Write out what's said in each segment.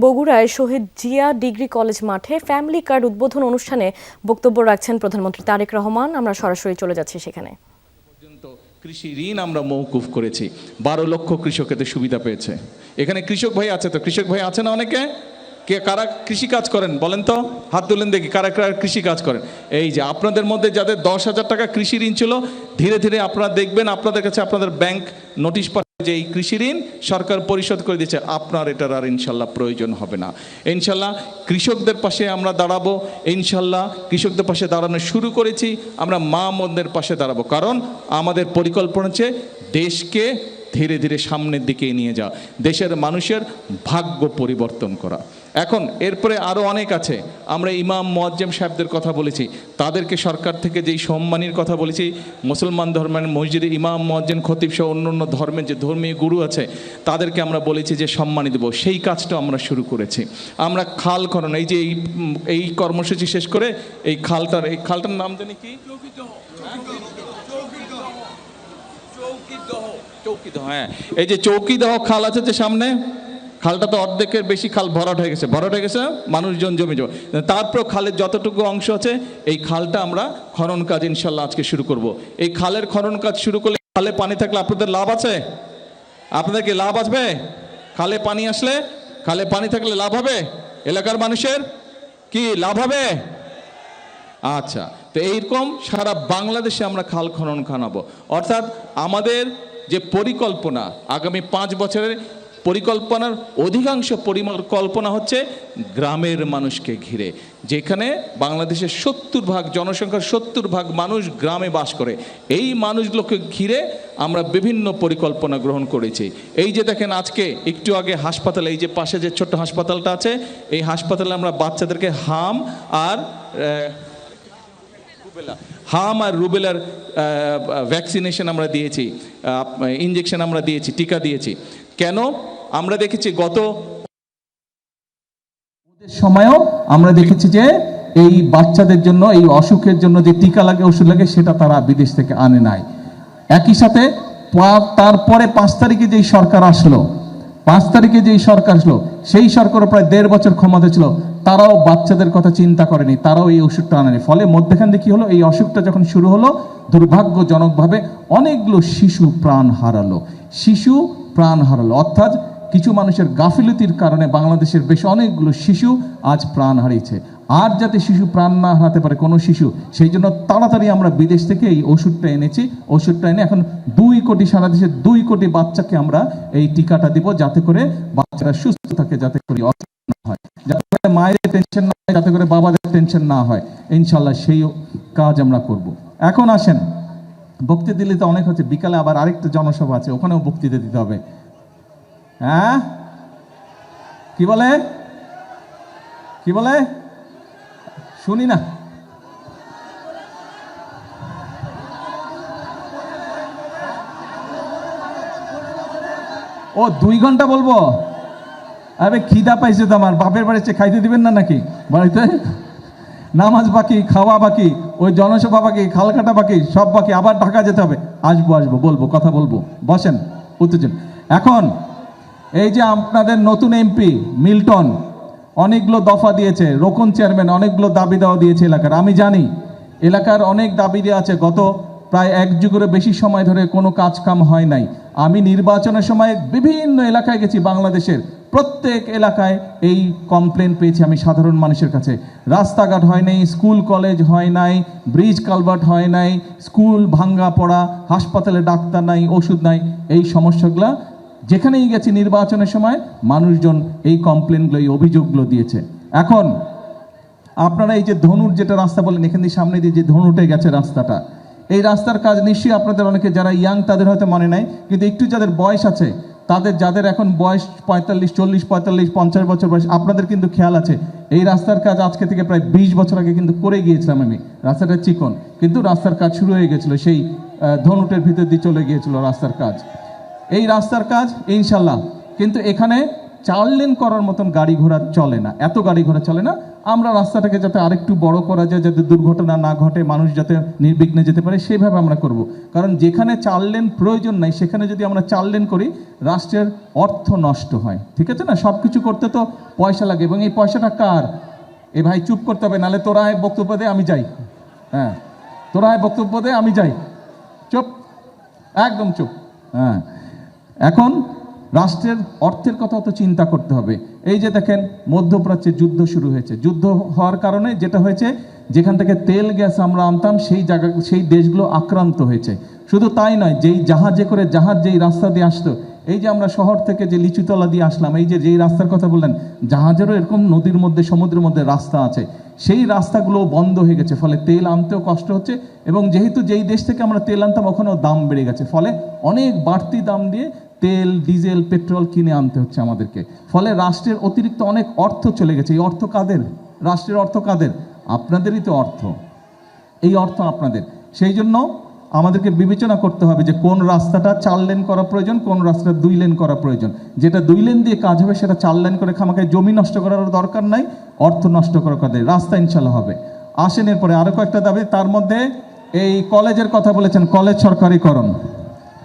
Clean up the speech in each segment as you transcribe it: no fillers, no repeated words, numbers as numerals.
বগুড়ায় শহীদ Zia degree college মাঠে family card উদ্বোধন অনুষ্ঠানে বক্তব্য রাখছেন প্রধানমন্ত্রী তারেক রহমান। আমরা সরাসরি চলে যাচ্ছি সেখানে। কৃষি ঋণ আমরা মওকুফ করেছি, 12 লক্ষ কৃষক এতে সুবিধা পেয়েছে। এখানে কৃষক ভাই আছে, তো কৃষক ভাই আছে না অনেকে? কে কারা কৃষি কাজ করেন বলেন তো, হাত তুলেন দেখি কারা কারা কৃষি কাজ করেন। এই যে আপনাদের মধ্যে যাদের 10,000 টাকা কৃষি ঋণ ছিল, ধীরে ধীরে আপনারা দেখবেন আপনাদের কাছে আপনাদের ব্যাংক নোটিশ পাঠাবে যে এই কৃষি ঋণ সরকার পরিশোধ করে দিয়েছে, আপনার এটার আর ইনশাল্লাহ প্রয়োজন হবে না। ইনশাল্লাহ কৃষকদের পাশে আমরা দাঁড়াবো, ইনশাল্লাহ কৃষকদের পাশে দাঁড়ানো শুরু করেছি। আমরা মা বোনদের পাশে দাঁড়াবো, কারণ আমাদের পরিকল্পনা হচ্ছে দেশকে ধীরে ধীরে সামনের দিকে নিয়ে যাওয়া, দেশের মানুষের ভাগ্য পরিবর্তন করা। এখন এরপরে আরও অনেক আছে। আমরা ইমাম মুয়াজ্জেম সাহেবদের কথা বলেছি, তাদেরকে সরকার থেকে যেই সম্মানের কথা বলেছি, মুসলমান ধর্মের মসজিদে ইমাম মুয়াজ্জেম খতিব সহ অন্য ধর্মের যে ধর্মীয় গুরু আছে তাদেরকে আমরা বলেছি যে সম্মানী দেবো, সেই কাজটা আমরা শুরু করেছি। আমরা খাল খনন, এই যে এই কর্মসূচি শেষ করে এই খালটার নাম জানি কি, চৌকিদহ। হ্যাঁ, এই যে চৌকিদহ খাল আছে যে সামনে, খালটা তো অর্ধেকের বেশি খাল ভরাট হয়ে গেছে, মানুষজন জমে যাবে। তারপর খালের যতটুকু অংশ আছে এই খালটা আমরা খনন কাজ ইনশাল্লাহ আজকে শুরু করব। এই খালের খনন কাজ শুরু করলে খালে পানি থাকলে আপনাদের লাভ আছে? আপনাদের কি লাভ আসবে? খালে পানি আসলে, খালে পানি থাকলে লাভ হবে? এলাকার মানুষের কি লাভ হবে? আচ্ছা, তো এইরকম সারা বাংলাদেশে আমরা খাল খনন খানাবো। অর্থাৎ আমাদের যে পরিকল্পনা, আগামী 5 বছরের পরিকল্পনার অধিকাংশ পরিকল্পনা হচ্ছে গ্রামের মানুষকে ঘিরে, যেখানে বাংলাদেশের 70% জনসংখ্যার 70% মানুষ গ্রামে বাস করে। এই মানুষগুলোকে ঘিরে আমরা বিভিন্ন পরিকল্পনা গ্রহণ করেছি। এই যে দেখেন আজকে একটু আগে হাসপাতালে, এই যে পাশে যে ছোট্ট হাসপাতালটা আছে, এই হাসপাতালে আমরা বাচ্চাদেরকে হাম আর রুবেলার ভ্যাকসিনেশন আমরা দিয়েছি, ইঞ্জেকশন আমরা দিয়েছি, টিকা দিয়েছি। কেন? আমরা দেখেছি গত সময়ও আমরা দেখেছি যে এই বাচ্চাদের জন্য, এই অসুখের জন্য যে টিকা লাগে, ওষুধ লাগে, সেটা তারা বিদেশ থেকে আনে নাই। একই সাথে তারপরে 5 তারিখে যেই সরকার আসলো, সেই সরকার প্রায় 1.5 বছর ক্ষমতা ছিল, তারাও বাচ্চাদের কথা চিন্তা করেনি, তারাও এই ওষুধটা আনেনি। ফলে মধ্যখান দিয়ে কি হলো, এই অসুখটা যখন শুরু হলো, দুর্ভাগ্যজনকভাবে অনেকগুলো শিশু প্রাণ হারালো। অর্থাৎ কিছু মানুষের গাফিলতির কারণে বাংলাদেশের বেশ অনেকগুলো শিশু আজ প্রাণ হারিয়েছে। আর যাতে শিশু প্রাণ না হারাতে পারে কোনো শিশু, সেই জন্য তাড়াতাড়ি আমরা বিদেশ থেকে এই ওষুধটা এনেছি। ওষুধটা এনে এখন 2 কোটি, সারা দেশে 2 কোটি বাচ্চাকে আমরা এই টিকাটা দিব, যাতে করে বাচ্চারা সুস্থ থাকে, যাতে করে অসুস্থ না হয়, যাতে করে মায়ের টেনশন না হয়, যাতে করে বাবাদের টেনশন না হয়। ইনশাল্লাহ সেই কাজ আমরা করব। এখন আসেন, বক্তৃতা দিলে তো অনেক হচ্ছে, বিকালে আবার আরেকটা জনসভা আছে, ওখানেও বক্তৃতা দিতে হবে। হ্যাঁ, কি বলে শুনি না। ও 2 ঘন্টা বলবো? আরে খিদা পাইছে তো আমার, বাপের বাড়িতে খাইতে দিবেন না নাকি? বাড়িতে নামাজ বাকি, খাওয়া বাকি, ওই জনসভা বাকি, খালকাটা বাকি, সব বাকি, আবার ঢাকা যেতে হবে। আসবো, বলবো, কথা বলবো, বসেন, উত্তেজন। এখন এই যে আপনাদের নতুন এমপি মিল্টন অনেকগুলো দফা দিয়েছে, রোকন চেয়ারম্যান অনেকগুলো দাবি দেওয়া দিয়েছে এলাকার। আমি জানি এলাকার অনেক দাবি দেওয়া আছে, গত প্রায় 1 যুগের বেশি সময় ধরে কোনো কাজ কাম হয় নাই। আমি নির্বাচনের সময় বিভিন্ন এলাকায় গেছি, বাংলাদেশের প্রত্যেক এলাকায় এই কমপ্লেন পেয়েছি আমি সাধারণ মানুষের কাছে। রাস্তাঘাট হয় নাই, স্কুল কলেজ হয় নাই, ব্রিজ কালভার্ট হয় নাই, স্কুল ভাঙ্গা পড়া, হাসপাতালে ডাক্তার নাই, ওষুধ নাই। এই সমস্যাগুলো যেখানেই গেছি নির্বাচনের সময় মানুষজন এই কমপ্লেনগুলো, এই অভিযোগগুলো দিয়েছে। এখন আপনারা এই যে ধনুর যেটা রাস্তা বলেন, এখান দিয়ে সামনে দিয়ে যে ধনুটে গেছে রাস্তাটা, এই রাস্তার কাজ নিশ্চয়ই আপনাদের অনেকে যারা ইয়াং তাদের হয়তো মনে নাই, কিন্তু একটু যাদের বয়স আছে, যাদের এখন বয়স 45, 40, 45, 50 বছর বয়স, আপনাদের কিন্তু খেয়াল আছে এই রাস্তার কাজ আজকে থেকে প্রায় 20 বছর আগে কিন্তু করে গিয়েছিলাম আমি। রাস্তাটা চিকন, কিন্তু রাস্তার কাজ শুরু হয়ে গেছিল, সেই ধনুটের ভিতর দিয়ে চলে গিয়েছিল রাস্তার কাজ। এই রাস্তার কাজ ইনশাল্লাহ, কিন্তু এখানে 4 লেন করার মতন গাড়ি ঘোড়া চলে না, এত গাড়ি ঘোড়া চলে না। আমরা রাস্তাটাকে যাতে আরেকটু বড় করা যায়, যাতে দুর্ঘটনা না ঘটে, মানুষ যাতে নির্বিঘ্নে যেতে পারে, সেইভাবে আমরা করব। কারণ যেখানে 4 লেন প্রয়োজন নাই সেখানে যদি আমরা 4 লেন করি রাষ্ট্রের অর্থ নষ্ট হয়। ঠিক আছে না? সব কিছু করতে তো পয়সা লাগে, এবং এই পয়সাটা কার? এ ভাই চুপ করতে হবে, নাহলে তোরা বক্তব্য দে আমি যাই। হ্যাঁ, তোরা বক্তব্য দে আমি যাই। চুপ, একদম চুপ। হ্যাঁ, এখন রাষ্ট্রের অর্থের কথা তো চিন্তা করতে হবে। এই যে দেখেন মধ্যপ্রাচ্যে যুদ্ধ শুরু হয়েছে, যুদ্ধ হওয়ার কারণে যেটা হয়েছে, যেখান থেকে তেল গ্যাস আমরা আনতাম সেই জায়গা, সেই দেশগুলো আক্রান্ত হয়েছে। শুধু তাই নয়, যেই জাহাজে করে জাহাজ যেই রাস্তা দিয়ে আসতো, এই যে আমরা শহর থেকে যে লিচুতলা দিয়ে আসলাম, এই যে যেই রাস্তার কথা বললেন, জাহাজেরও এরকম নদীর মধ্যে সমুদ্রের মধ্যে রাস্তা আছে, সেই রাস্তাগুলো বন্ধ হয়ে গেছে, ফলে তেল আনতেও কষ্ট হচ্ছে। এবং যেহেতু যেই দেশ থেকে আমরা তেল আনতাম ওখানেও দাম বেড়ে গেছে, ফলে অনেক বাড়তি দাম দিয়ে তেল, ডিজেল, পেট্রোল কিনে আনতে হচ্ছে আমাদেরকে। ফলে রাষ্ট্রের অতিরিক্ত অনেক অর্থ চলে গেছে। এই অর্থ কাদের? রাষ্ট্রের অর্থ কাদের? আপনাদেরই তো অর্থ, এই অর্থ আপনাদের। সেই জন্য আমাদেরকে বিবেচনা করতে হবে যে কোন রাস্তাটা 4 লেন করা প্রয়োজন, কোন রাস্তাটা 2 লেন করা প্রয়োজন। যেটা 2 লেন দিয়ে কাজ হবে সেটা 4 লেন করে খামাখায় জমি নষ্ট করার দরকার নাই, অর্থ নষ্ট করার কথা, রাস্তা ইনশাল্লাহ হবে। আসেন এরপরে আরো কয়েকটা দাবি, তার মধ্যে এই কলেজের কথা বলেছেন, কলেজ সরকারিকরণ।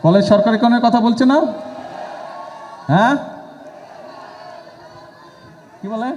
কলেজ সরকারিকরণের কথা বলছে না? হ্যাঁ, কি বলে?